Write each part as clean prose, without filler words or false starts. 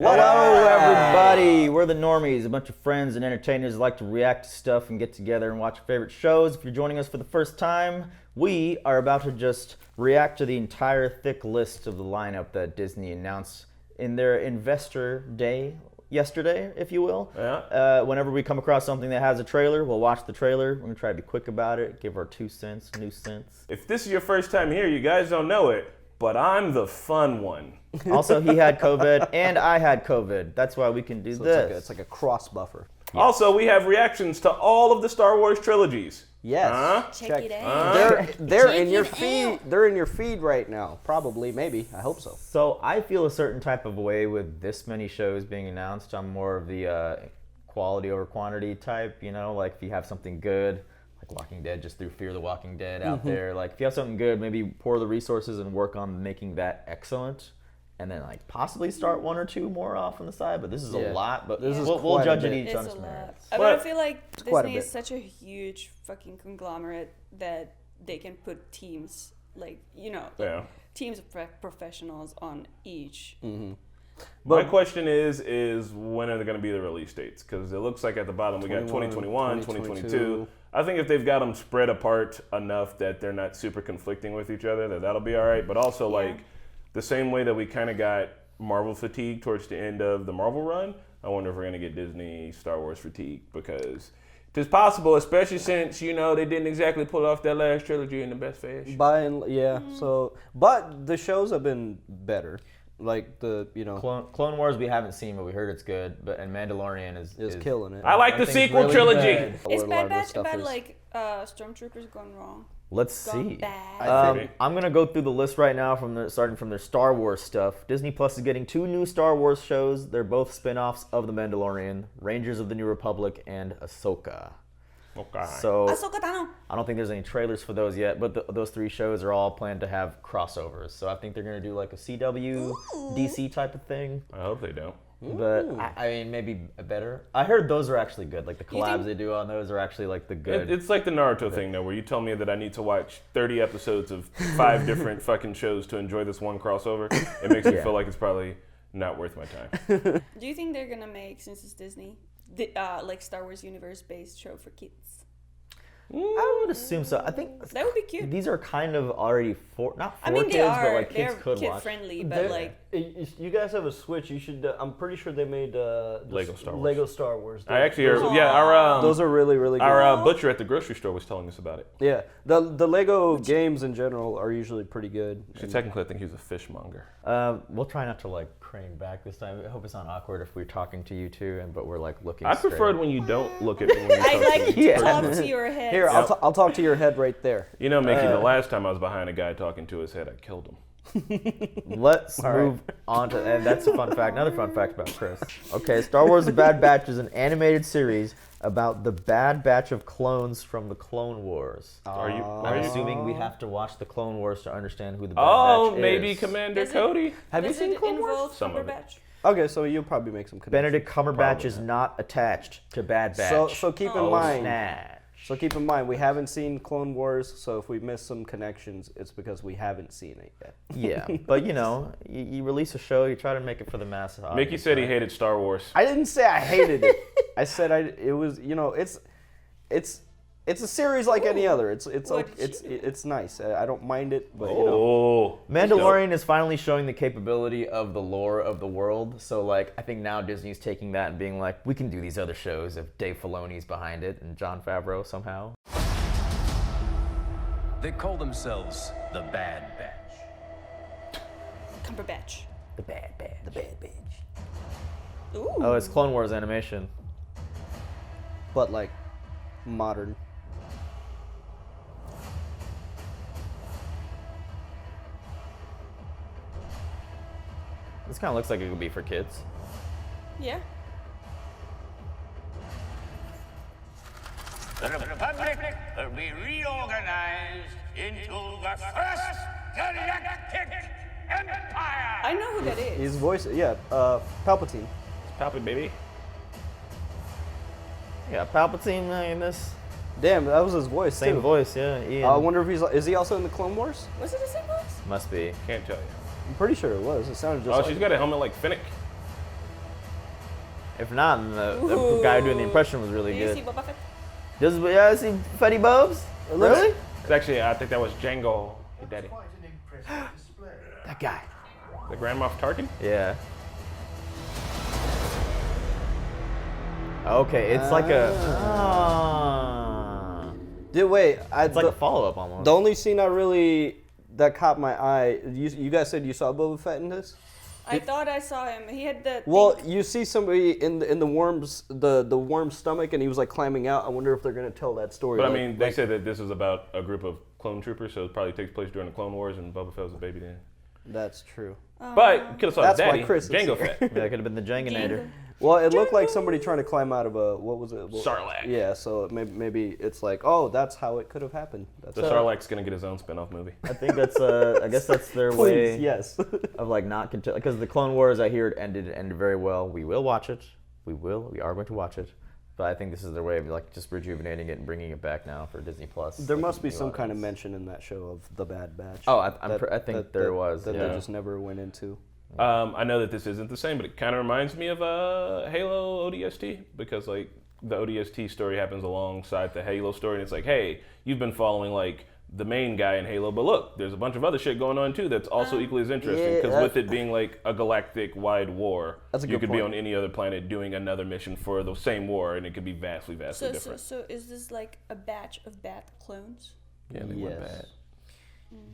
Hello, everybody. We're the Normies, a bunch of friends and entertainers who like to react to stuff and get together and watch your favorite shows. If you're joining us for the first time, we are about to just react to the entire thick list of the lineup that Disney announced in their Investor Day yesterday, if you will. Yeah. Whenever we come across something that has a trailer, we'll watch the trailer. We're going to try to be quick about it, give our 2 cents, new cents. If this is your first time here, you guys don't know it, but I'm the fun one. Also, he had COVID, and I had COVID. That's why we can do this. It's like a cross buffer. Yeah. Also, we have reactions to all of the Star Wars trilogies. Yes. Check it out. They're in your feed. They're in your feed right now. Probably, maybe. I hope so. So I feel a certain type of way with this many shows being announced. I'm more of the quality over quantity type, you know, like if you have something good, like Walking Dead just threw Fear the Walking Dead out there. Like if you have something good, maybe pour the resources and work on making that excellent. And then like possibly start 1 or 2 more off on the side, but this is a lot. But we'll judge it each on its merits. But I feel like Disney bit. is such a huge fucking conglomerate that they can put teams, like, you know, teams of professionals on each. Mm-hmm. My question is when are they going to be the release dates? Because it looks like at the bottom we got 2021, 2022. I think if they've got them spread apart enough that they're not super conflicting with each other, that'll be all right. But also like the same way that we kind of got Marvel fatigue towards the end of the Marvel run, I wonder if we're going to get Disney Star Wars fatigue, because it's possible, especially since, you know, they didn't exactly pull off that last trilogy in the best fashion. But the shows have been better. Like Clone Wars we haven't seen, but we heard it's good. And Mandalorian is killing it. I like the sequel really trilogy. Is Bad Batch about like stormtroopers going wrong? Let's see. Bad. I'm gonna go through the list right now starting from their Star Wars stuff. Disney Plus is getting 2 new Star Wars shows. They're both spin-offs of The Mandalorian, Rangers of the New Republic, and Ahsoka. Okay. So Ahsoka Tano. I don't think there's any trailers for those yet, but those 3 shows are all planned to have crossovers. So I think they're gonna do like a CW, DC type of thing. I hope they don't. But I mean, maybe better. I heard those are actually good. Like the collabs they do on those are actually like the good. It's like the Naruto thing though, where you tell me that I need to watch 30 episodes of 5 different fucking shows to enjoy this one crossover. It makes me feel like it's probably not worth my time. Do you think they're gonna make, since it's Disney, like Star Wars universe based show for kids? I would assume so. I think that would be cute. These are kind of already not for kids, but like kids could kid watch. Friendly, but like you guys have a Switch. You should. I'm pretty sure they made Lego Star Wars. Lego Star Wars. I actually heard. Yeah, those are really good. Our butcher at the grocery store was telling us about it. Yeah, the Lego games in general are usually pretty good. Technically, I think he was a fishmonger. We'll try not to like crane back this time. I hope it's not awkward if we're talking to you two, but we're like looking. I preferred when you don't look at me. When you I like to talk to your head. Here, I'll talk to your head right there. You know, Mickey, the last time I was behind a guy talking to his head, I killed him. Let's move on to, and that's a fun fact. Another fun fact about Chris. Okay, Star Wars: The Bad Batch is an animated series about the Bad Batch of clones from the Clone Wars. I'm assuming we have to watch the Clone Wars to understand who the Bad Batch is. Maybe Commander Cody. Have you seen Clone Wars? Some of it. Okay, so you'll probably make some connections. Benedict Cumberbatch is not attached to Bad Batch. So keep in mind. Snatch. So keep in mind, we haven't seen Clone Wars, so if we miss some connections, it's because we haven't seen it yet. Yeah, but you know, you release a show, you try to make it for the mass audience. Mickey said he hated Star Wars. I didn't say I hated it. I said it was, you know, it's a series like any other. It's nice. I don't mind it, but you know. Mandalorian is finally showing the capability of the lore of the world. So like, I think now Disney's taking that and being like, we can do these other shows if Dave Filoni's behind it and Jon Favreau somehow. They call themselves the Bad Batch. Cumberbatch. The Bad Batch. The Bad Batch. Ooh. Oh, it's Clone Wars animation. But like, modern. This kind of looks like it could be for kids. Yeah. The Republic will be reorganized into the First Galactic Empire! I know who that is. His voice, Palpatine. Palpy, baby. Yeah, Palpatine in this. Damn, that was his voice. Same too. voice, yeah. Ian. I wonder if is he also in the Clone Wars? Was it the same voice? Must be. Can't tell you. I'm pretty sure it was. It sounded just Oh, like she's got a helmet like Finnick. If not, then the guy doing the impression was really Do you good. see Boba Fett? Yeah, I see Fetty Bubs. Really? It's actually, I think that was Django. Hey, Daddy. Quite an impressive display. That guy. The Grand Moff Tarkin? Yeah. Okay, it's like a. Dude, wait. It's like a follow-up almost. The only scene that caught my eye. You guys said you saw Boba Fett in this. I thought I saw him. He had the. Well, thing. you see somebody in the worm's the worm's stomach, and he was like climbing out. I wonder if they're gonna tell that story. But I like- mean, they said that this is about a group of clone troopers, so it probably takes place during the Clone Wars, and Boba Fett was a baby then. That's true. But you could have saw his That's why daddy, Chris is Django here. Fett. Yeah, that could have been the Janganator. Well, it looked like somebody trying to climb out of a what was it? Sarlacc. Yeah, so maybe it's like, oh, that's how it could have happened. That's The Sarlacc's gonna get his own spin-off movie. I think that's. I guess that's their Please, way yes. of like not because the Clone Wars, I hear it ended very well. We will watch it. We are going to watch it. But I think this is their way of like just rejuvenating it and bringing it back now for Disney Plus. There like, must be new some kind of audience. mention in that show of the Bad Batch. Oh, I think there was. That Yeah. they just never went into. I know that this isn't the same, but it kind of reminds me of Halo ODST because like the ODST story happens alongside the Halo story, and it's like, hey, you've been following like the main guy in Halo, but look, there's a bunch of other shit going on too that's also equally as interesting. yeah, Because with it being like a galactic-wide war, That's a you good could be point. on any other planet doing another mission for the same war, and it could be vastly different. So is this like a batch of bad clones? Yeah, they went Yes. bad.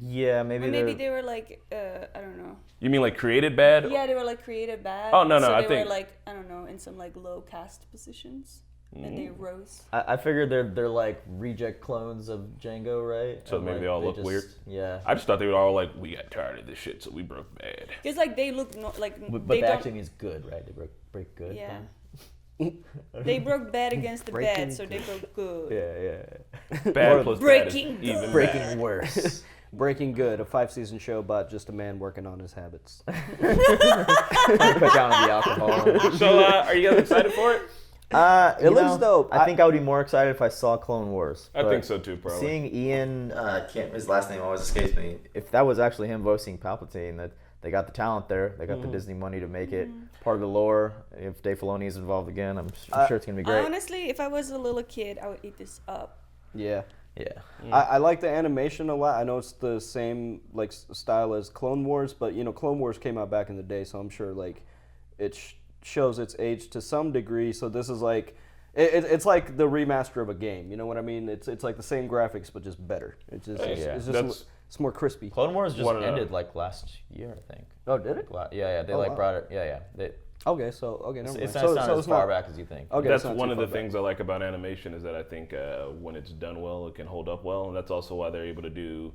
Yeah, Or maybe. maybe they were like, I don't know. You mean like created bad? Yeah, they were like created bad. Oh, no, So I they think- were like, I don't know, in some like low caste positions, and they rose. I figured they're like reject clones of Django, right? So And, maybe like, they all look just- weird? Yeah. I just thought they were all like, we got tired of this shit, so we broke bad. Because like they look like But they that don't. actually means good, right? They break good. Yeah. fine. They broke bad against the Breaking bad, so they broke good. Yeah. Bad plus Breaking bad is even good. Breaking bad. worse. Breaking Good, a 5-season show about just a man working on his habits. Cut down on the alcohol. So, are you guys excited for it? It looks dope. I think I would be more excited if I saw Clone Wars. I but think so too, probably. Seeing Ian, his last name always escapes me. If that was actually him voicing Palpatine, that they got the talent there, they got the Disney money to make it part of the lore. If Dave Filoni is involved again, I'm sure it's gonna be great. Honestly, if I was a little kid, I would eat this up. Yeah. Yeah. I like the animation a lot. I know it's the same like style as Clone Wars, but you know Clone Wars came out back in the day, so I'm sure like it shows its age to some degree. So this is like it's like the remaster of a game. You know what I mean? It's like the same graphics but just better. It's just it's more crispy. Clone Wars just One of the- ended like last year, I think. Oh, did it? Yeah. They Oh, like wow. brought it. Yeah. Okay, so never mind. It's so not as it's far not- back as you think. Okay, That's it's not one too of the far back. things I like about animation is that I think when it's done well, it can hold up well, and that's also why they're able to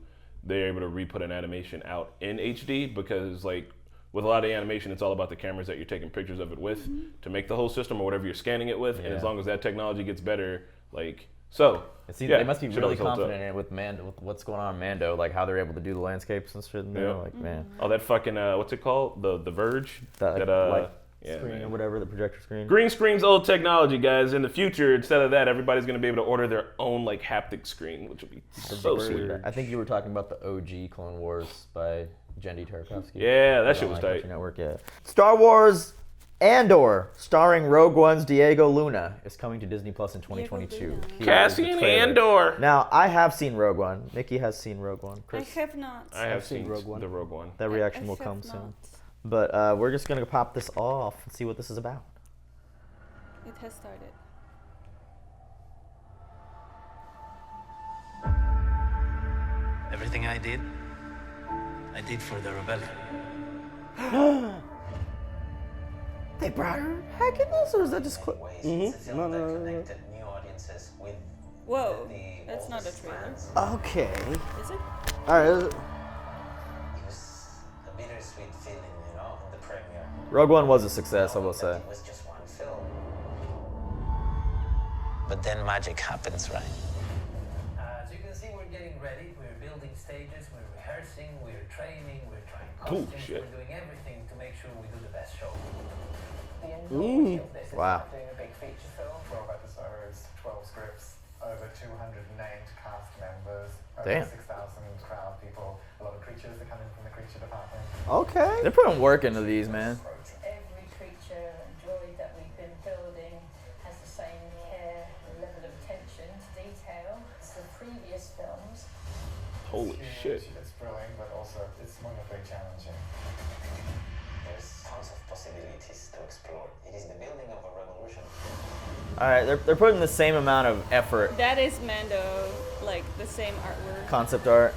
re-put an animation out in HD because like with a lot of animation, it's all about the cameras that you're taking pictures of it with to make the whole system or whatever you're scanning it with, and as Yeah. long as that technology gets better, like so. See, yeah, they must be shit really always holds up. confident in it with Mando, with what's going on in Mando, like how they're able to do the landscapes and shit. Yeah. Like, man, Oh, that fucking what's it called? The Verge. that light yeah, screen man. or whatever, the projector screen. Green screen's old technology, guys. In the future, instead of that, everybody's gonna be able to order their own like haptic screen, which would be so sweet. I think you were talking about the OG Clone Wars by Jendy Tarkovsky. Yeah, that Right shit on was Cartoon tight. Network, yeah. Star Wars Andor, starring Rogue One's Diego Luna, is coming to Disney Plus in 2022. Luna. Here is the Cassian trailer. Andor. Now, I have seen Rogue One. Nikki has seen Rogue One. I Chris, have not. I have seen seen Rogue One. the Rogue One. that reaction I will have come not. soon. But we're just going to pop this off and see what this is about. It has started. Everything I did for the rebellion. They brought her back in this, or is that just... No. New audiences with Whoa, that's not a trailer. Okay. Is it? All right. it was a bittersweet feeling, you know, in the premiere. Rogue One was a success, I will say. It was just one film. But then magic happens, right? As you can see, we're getting ready. We're building stages, we're rehearsing, we're training, we're trying costumes, shit. we're doing everything to make sure we do the best show. Wow. Doing a big feature film, 12 episodes, 12 scripts, over 200 named cast members, over Damn. 6,000 crowd people, a lot of creatures that come in from the creature department. Okay. They're putting work into these, man. Every creature droid that we've been building has the same care and level of attention to detail as the previous films. Holy shit. It's brilliant, but also it's wonderfully challenging. There's tons of possibilities to explore. It is the building of a revolution. All right, they're putting the same amount of effort. That is Mando, like the same artwork. Concept art.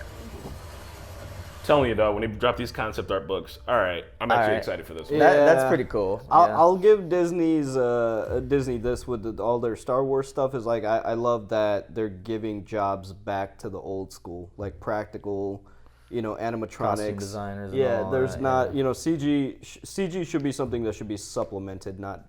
Telling you, dog, when they drop these concept art books, all right, I'm actually excited for this one. That's pretty cool. I'll give Disney's Disney this with all their Star Wars stuff is like I love that they're giving jobs back to the old school, like practical, animatronics, costume designers. And yeah, all there's that, not CG should be something that should be supplemented, not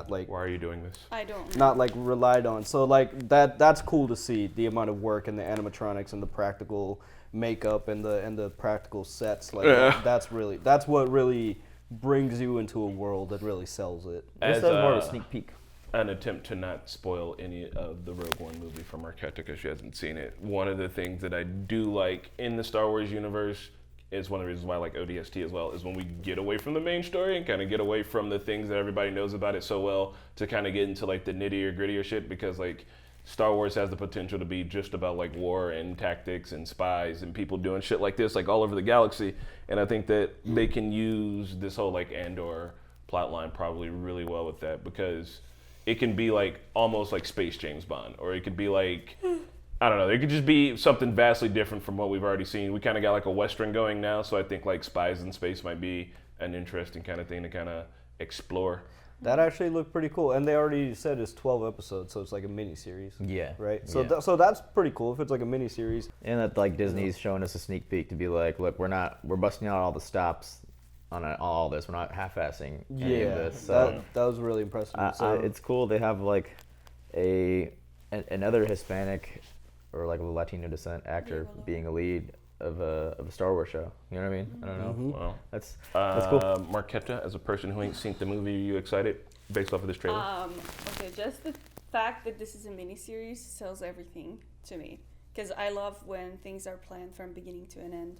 like. Why are you doing this? I don't. Not like relied on. So like that's cool to see the amount of work and the animatronics and the practical makeup and the practical sets. Like that's what really brings you into a world that really sells it. This is more of a sneak peek. An attempt to not spoil any of the Rogue One movie from Marquetta because she hasn't seen it. One of the things that I do like in the Star Wars universe is one of the reasons why I like ODST as well, is when we get away from the main story and kind of get away from the things that everybody knows about it so well to kind of get into like the nittier grittier shit, because like Star Wars has the potential to be just about like war and tactics and spies and people doing shit like this like all over the galaxy. And I think that they can use this whole like Andor plotline probably really well with that, because it can be like almost like Space James Bond, or it could be like, I don't know, it could just be something vastly different from what we've already seen. We kind of got like a Western going now, so I think like spies in space might be an interesting kind of thing to kind of explore. That actually looked pretty cool, and they already said it's 12 episodes, so it's like a mini series. Yeah. Right. So so that's pretty cool if it's like a mini series. And that like Disney's showing us a sneak peek to be like, look, we're busting out all the stops on all this. We're not half-assing any of this. So that was really impressive. it's cool. They have like another Hispanic or like a Latino descent actor being a lead of a Star Wars show. You know what I mean? I don't know. Mm-hmm. Wow. That's cool. Marquetta, as a person who ain't seen the movie, are you excited based off of this trailer? Okay, just the fact that this is a miniseries sells everything to me, because I love when things are planned from beginning to an end.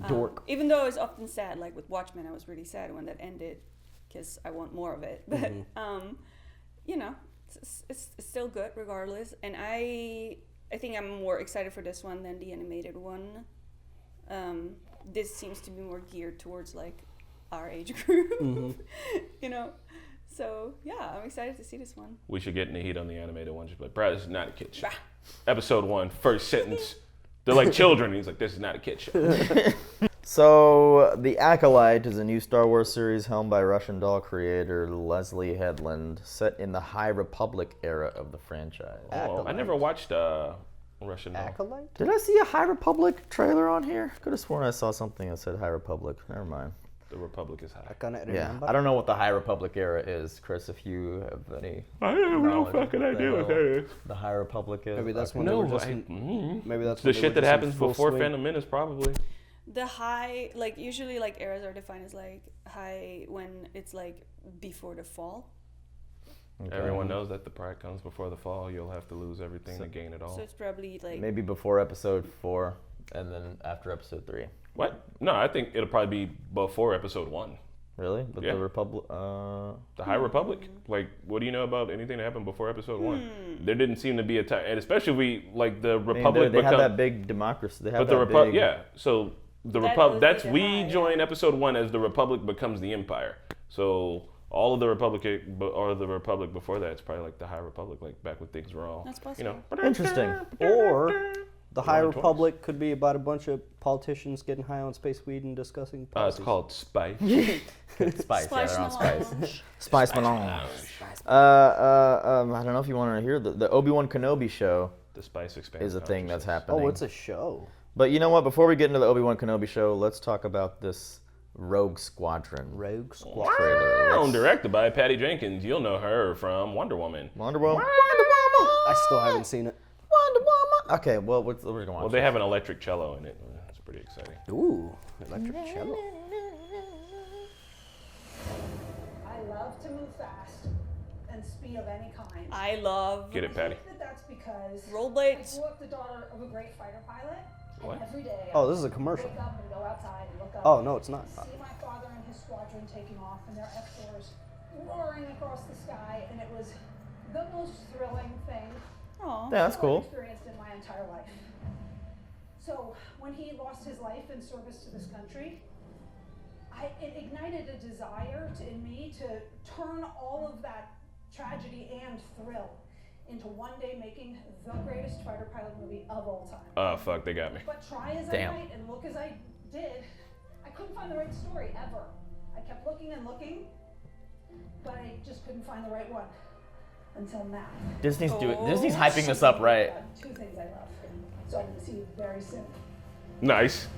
Dork. Even though it's often sad, like with Watchmen, I was really sad when that ended, because I want more of it. But it's still good regardless. And I think I'm more excited for this one than the animated one. This seems to be more geared towards like our age group, So yeah, I'm excited to see this one. We should get in the heat on the animated one. Just like, bro, this is not a kid show. Episode 1, first sentence. They're like children. He's like, this is not a kid show. So, The Acolyte is a new Star Wars series helmed by Russian doll creator Leslie Headland, set in the High Republic era of the franchise. Oh, I never watched Russian doll. Acolyte? Did I see a High Republic trailer on here? Could have sworn I saw something that said High Republic. Never mind. The Republic is high. I cannot Yeah, remember. I don't know what the High Republic era is, Chris. If you have any, I have no knowledge of fucking what the idea what hell that is. the High Republic is. Maybe that's Okay. when No, they were just maybe that's the when they shit were that just in happens full before swing. Phantom Menace, probably. The high, like usually like eras are defined as like high when it's like before the fall. Okay. Everyone knows that the pride comes before the fall. You'll have to lose everything to gain it all. So it's probably like Maybe before episode 4, and then after episode 3. What? No, I think it'll probably be before episode 1. Really? But Yeah. the Republic. The High Republic? Like, what do you know about anything that happened before episode 1? There didn't seem to be a time, and especially if we, like, the Republic they have that big democracy. They have But the that Republic, big, yeah. So the That Republic, was that's, like a we high, join episode 1 as the Republic becomes the Empire. So all of the Republic, or the Republic before that, it's probably like the High Republic, like back when things were all, That's possible. Interesting. Or the High Roman Republic could be about a bunch of politicians getting high on space weed and discussing It's policies. called Spice. Spice. Yeah, they're on Spice Spice. Spice Melange. I don't know if you want to hear the Obi-Wan Kenobi show The Spice expansion is a thing that's happening. Oh, it's a show. But you know what? Before we get into the Obi-Wan Kenobi show, let's talk about this Rogue Squadron Rogue Squadron. trailer. Let's- Directed by Patty Jenkins. You'll know her from Wonder Woman. Wonder Woman. I still haven't seen it. Wonder Woman. Okay, well, we're gonna watch. Well, they have an electric cello in it. That's pretty exciting. Ooh, electric cello. I love to move fast and speed of any kind. I love Get it, Patty. I think that's because rollerblades. I grew up the daughter of a great fighter pilot. What? And every day Oh, I this is a commercial. wake up and go outside and look up. Oh, no, it's not. See my father and his squadron taking off in their F4s, roaring across the sky, and it was the most thrilling thing Aw. Yeah, that's I've cool. experienced in my entire life. So when he lost his life in service to this country, it ignited a desire in me to turn all of that tragedy and thrill into one day making the greatest fighter pilot movie of all time. Oh, fuck, they got me. But try as Damn. I might and look as I did, I couldn't find the right story ever. I kept looking and looking, but I just couldn't find the right one until now. Disney's Oh. Disney's hyping this up right. Two things I love, so I'm gonna see you very soon. Nice.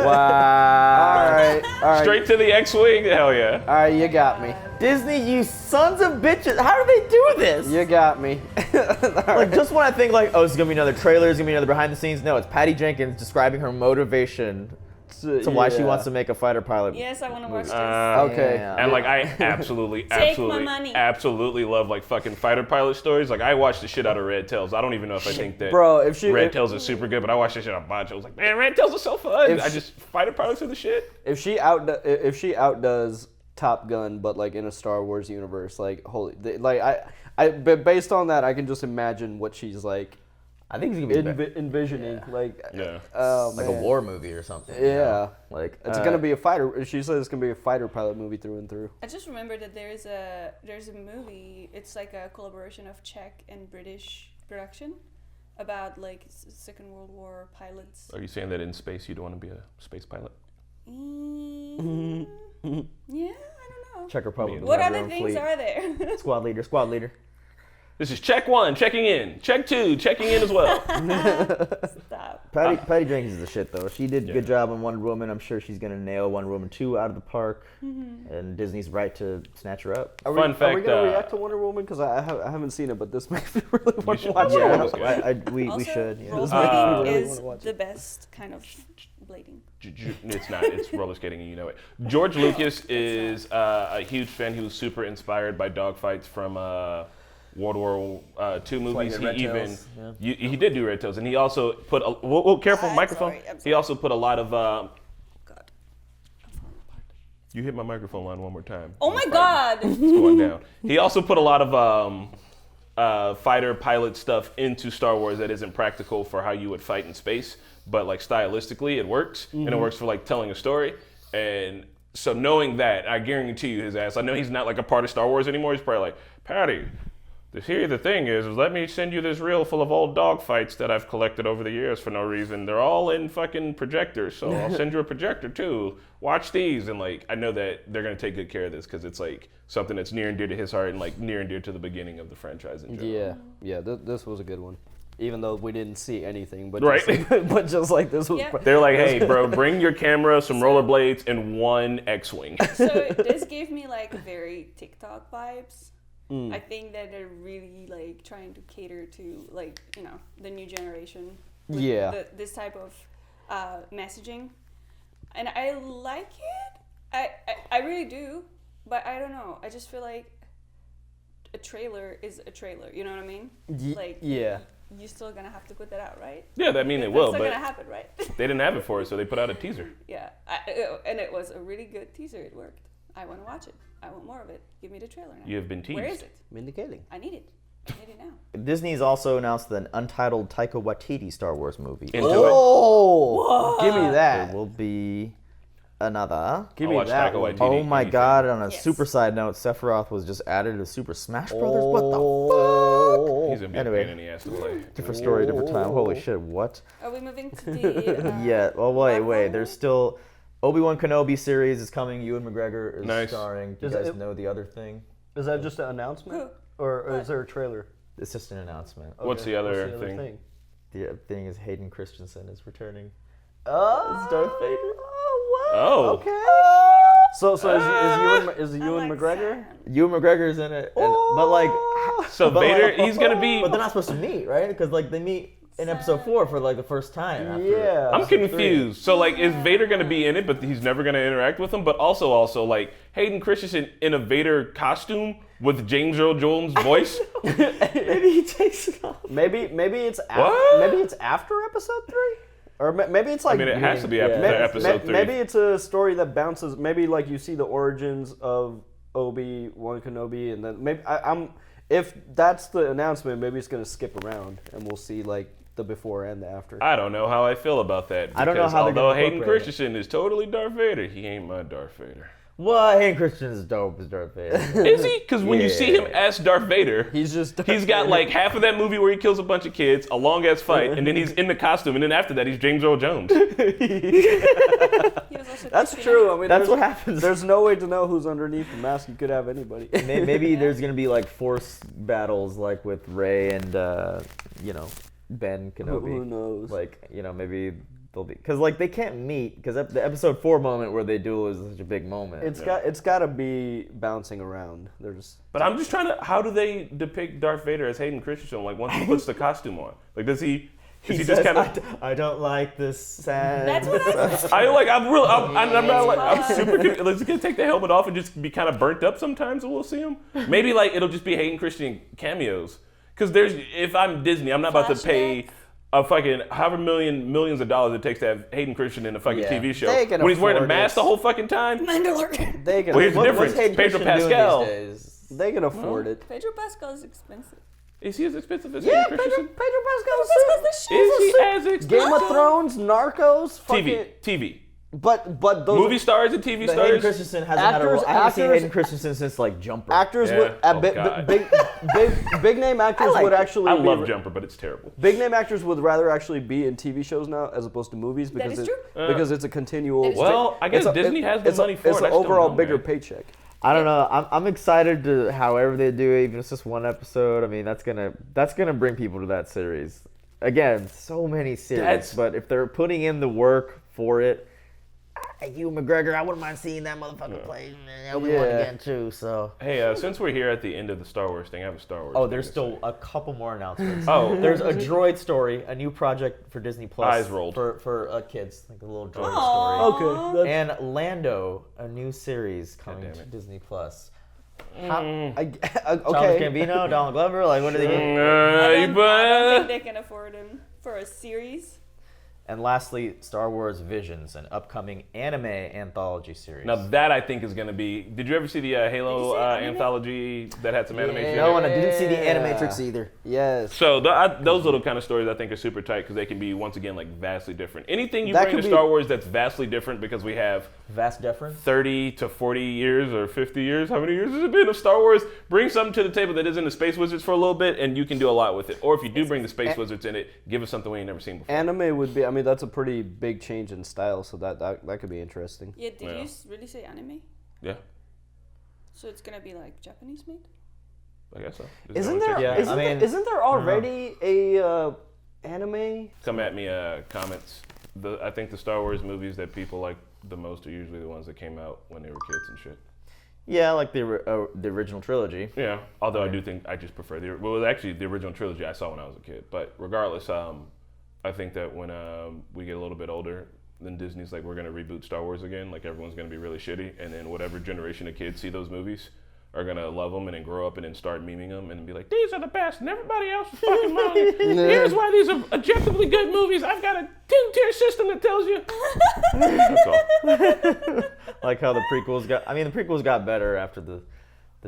Wow. All right. Straight to the X-Wing? Hell yeah. All right, you got me. Disney, you sons of bitches! How do they do this? You got me. Like, just when I think like, oh, this is gonna be another trailer, it's gonna be another behind the scenes. No, it's Patty Jenkins describing her motivation to why she wants to make a fighter pilot. Yes, I want to watch this. Okay. Damn. And like I absolutely my money. love like fucking fighter pilot stories. Like I watched the shit out of Red Tails. I don't even know if I think that Bro, if she Red Tails is super good, but I watched that shit on Botch. I was like, man, Red Tails is so fun. Fighter pilots are the shit. if she outdoes Top Gun, but like in a Star Wars universe, like but based on that, I can just imagine what she's like I think it's gonna be envisioning. Like, Yeah. like a war movie or something. you Yeah. know? Like It's gonna be a fighter. She says it's gonna be a fighter pilot movie through and through. I just remembered that there's a movie. It's like a collaboration of Czech and British production about like Second World War pilots. Are you saying that in space you don't want to be a space pilot? Yeah, I don't know. Czech Republic. What have their other own things fleet. are there? Squad leader. This is check 1, checking in. Check 2, checking in as well. Stop. Patty Jenkins is the shit though. She did a good job on Wonder Woman. I'm sure she's gonna nail Wonder Woman 2 out of the park. And Disney's right to snatch her up. Are Fun we fact, gonna react to Wonder Woman? Because I haven't seen it, but this makes me really want to watch Wonder it. Woman's good. We Also, should. Yeah. roller This makes me skating really is wanna watch the it. best kind of blading. It's not. It's roller skating, and you know it. George Lucas is a huge fan. He was super inspired by dogfights from World War II movies. Red He even Tails, he did do Red Tails, and he also put a careful microphone. sorry, I'm He also put a lot of God. you hit my microphone line one more time. Oh my God. It's going down. He also put a lot of fighter pilot stuff into Star Wars that isn't practical for how you would fight in space, but like stylistically it works, and it works for like telling a story. And so knowing that, I guarantee you his ass, I know he's not like a part of Star Wars anymore. He's probably like, Patty, the thing is let me send you this reel full of old dog fights that I've collected over the years for no reason. They're all in fucking projectors, so I'll send you a projector too. Watch these. And like, I know that they're gonna take good care of this because it's like something that's near and dear to his heart and like near and dear to the beginning of the franchise in general. Yeah. This was a good one. Even though we didn't see anything, but Right. but just like this was. Yeah. They're like, hey, bro, bring your camera, some rollerblades, and one X-wing. So this gave me like very TikTok vibes. I think that they're really like trying to cater to like, you know, the new generation. With Yeah. this type of messaging, and I like it. I really do, but I don't know. I just feel like a trailer is a trailer. You know what I mean? Like Yeah. you're still gonna have to put that out, right? Yeah, I mean they That's will, still but gonna happen, right? they didn't have it for us, so they put out a teaser. Yeah, and it was a really good teaser. It worked. I want to watch it. I want more of it. Give me the trailer now. You have been teased. Where is it? Vindicating. I need it. I need it now. Disney's also announced an untitled Taika Waititi Star Wars movie. Into Oh, give me There that. will be another. Give I'll me watch that Taika one. Waititi. Oh my anything. God! On a Yes. super side note, Sephiroth was just added to Super Smash Brothers. What the Oh. He's gonna be Anyway. a pain in the ass to play. fuck? Different story, different time. Holy shit! What? Are we moving to the? Yeah. Well, wait. Marvel? There's still Obi-Wan Kenobi series is coming. Ewan McGregor is Nice. starring. Do you Is guys it- know the other thing? Is that just an announcement, or is there a trailer? It's just an announcement. What's the other thing? The thing is Hayden Christensen is returning. Oh, It's Darth Vader. Oh. Okay. So is I'm Ewan like, McGregor? Ewan McGregor's in it, and, but like, So but Vader, like- he's gonna be. but they're not supposed to meet, right? Because like they meet in episode 4 for like the first time. After Yeah. I'm episode 3. confused. So like, is Vader gonna be in it, but he's never gonna interact with him? But also like Hayden Christensen in a Vader costume with James Earl Jones' voice. Maybe he takes it off. Maybe it's What? maybe it's after episode 3. Or maybe it's like... I mean, it has to be after episode 3. Maybe it's a story that bounces... Maybe like you see the origins of Obi-Wan Kenobi, and then maybe... If that's the announcement, maybe it's going to skip around, and we'll see like the before and the after. I don't know how I feel about that. I don't know how they're although gonna Hayden incorporate Christensen is totally Darth Vader, he ain't my Darth Vader. Well, Hayden Christensen is dope as Darth Vader. Is he? Because when you see him as Darth Vader, he's got like half of that movie where he kills a bunch of kids, a long ass fight, and then he's in the costume, and then after that he's James Earl Jones. That's true. I mean, that's what happens. There's no way to know who's underneath the mask. You could have anybody. Maybe there's gonna be like force battles, like with Rey and Ben Kenobi. Who knows? Like maybe they'll be because like they can't meet because the episode 4 moment where they duel is such a big moment. It's got to be bouncing around. But I'm just trying to. How do they depict Darth Vader as Hayden Christensen? Like once he puts the costume on, like does he? He says, just kind of. I don't like this sand. That's what I'm not like. I'm super. Let's gonna take the helmet off and just be kind of burnt up sometimes, and we'll see him. Maybe like it'll just be Hayden Christensen cameos. Because if I'm Disney, I'm not about to pay a fucking however millions of dollars it takes to have Hayden Christensen in a fucking TV show when he's wearing a mask the whole fucking time. Mandalorian. They can. Well, here's the difference. Pedro Pascal. They can afford it. Pedro Pascal is expensive. Is he as expensive as Yeah, Hayden Christensen? Pedro Pascal Is he as expensive? Game of Thrones, Narcos, TV. But those movie stars and TV stars. Hayden Christensen hasn't had a role. I haven't seen Hayden Christensen since like Jumper. Actors big name actors would actually. I love Jumper, but it's terrible. Big name actors would rather actually be in TV shows now as opposed to movies because because it's a continual. Well, I guess Disney has the money for it. It's an overall bigger paycheck. I don't know. I'm excited to however they do it, even if it's just one episode. I mean, that's gonna bring people to that series. Again, so many series, but if they're putting in the work for it, Hugh McGregor, I wouldn't mind seeing that motherfucker play Obi-Wan again too. So hey, since we're here at the end of the Star Wars thing, I have a Star Wars. Oh, there's still a couple more announcements. There's a droid story, a new project for Disney Plus. Eyes rolled for kids, like a little droid story. Okay. And Lando, a new series coming to Disney Plus. Okay. Childish Gambino, Donald Glover, like what are they getting? I don't think they can afford him for a series. And lastly, Star Wars Visions, an upcoming anime anthology series. Now that I think is going to be. Did you ever see the Halo anthology that had some animation? No, and I didn't see the Animatrix either. Yes. So those little kind of stories I think are super tight because they can be once again like vastly different. Anything you bring to Star Wars that's vastly different because we have vast different 30 to 40 years or 50 years. How many years has it been of Star Wars? Bring something to the table that isn't the Space Wizards for a little bit, and you can do a lot with it. Or if you do bring the Space Wizards in it, give us something we ain't never seen before. Anime would be. I mean, that's a pretty big change in style, so that could be interesting. Yeah, did you really say anime? Yeah. So it's gonna be like Japanese made? I guess so. Isn't there already a anime? Come at me, comments. I think the Star Wars movies that people like the most are usually the ones that came out when they were kids and shit. Yeah, like the original trilogy. Yeah, although I do think I just prefer the original trilogy I saw when I was a kid. But regardless, I think that when we get a little bit older, then Disney's like, we're going to reboot Star Wars again. Like, everyone's going to be really shitty. And then whatever generation of kids see those movies are going to love them and then grow up and then start memeing them and be like, these are the best and everybody else is fucking wrong. Here's why these are objectively good movies. I've got a 10-tier system that tells you. That's all. Like how the prequels got better after the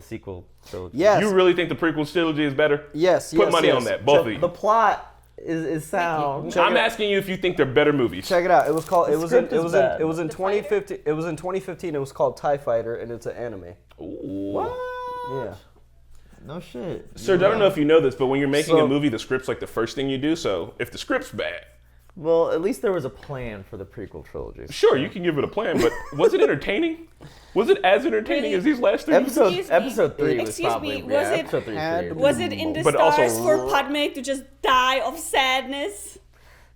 sequel trilogy. Yes. You really think the prequel trilogy is better? Yes. Put money on that, both of you. The plot is sound. I'm asking you if you think they're better movies. Check it out. It was in 2015. It was in 2015. It was called TIE Fighter, and it's an anime. Ooh. What? Yeah. No shit. Serge, I don't know if you know this, but when you're making a movie, the script's like the first thing you do. So if the script's bad, well, at least there was a plan for the prequel trilogy. Sure, you can give it a plan, but was it entertaining? Was it as entertaining as these last three? Episode 3 was probably. Was it in the stars for Padme to just die of sadness?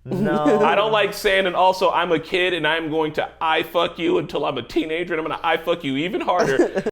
No. I don't like saying, and also I'm a kid and I'm going to I fuck you until I'm a teenager and I'm going to I fuck you even harder